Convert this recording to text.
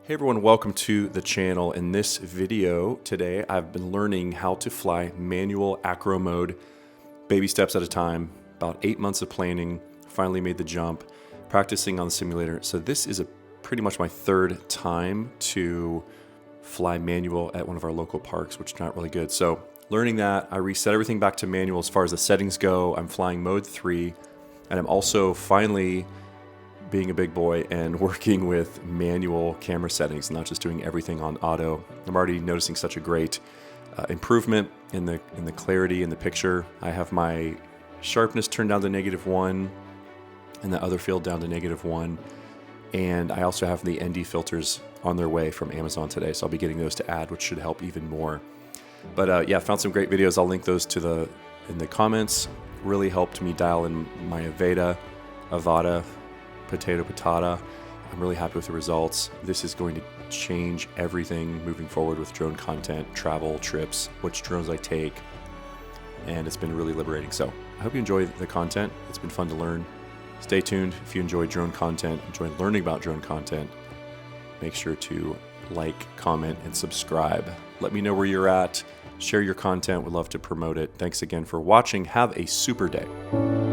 Hey everyone, welcome to the channel. In this video today, I've been learning how to fly manual acro mode, baby steps at a time, about 8 months of planning, finally made the jump, practicing on the simulator. So this is pretty much my third time to fly manual at one of our local parks, which is not really good. So learning that, I reset everything back to manual as far as the settings go. I'm flying mode 3, and I'm also finally being a big boy and working with manual camera settings, not just doing everything on auto. I'm already noticing such a great improvement in the clarity in the picture. I have my sharpness turned down to -1 and the other field down to -1. And I also have the ND filters on their way from Amazon today, so I'll be getting those to add, which should help even more. But yeah, found some great videos. I'll link those in the comments. Really helped me dial in my Avata, potato patata. I'm really happy with the results. This is going to change everything moving forward with drone content, travel, trips, which drones I take, and it's been really liberating. So I hope you enjoy the content. It's been fun to learn. Stay tuned. If you enjoy drone content, enjoy learning about drone content, make sure to like, comment, and subscribe. Let me know where you're at. Share your content. Would love to promote it. Thanks again for watching. Have a super day.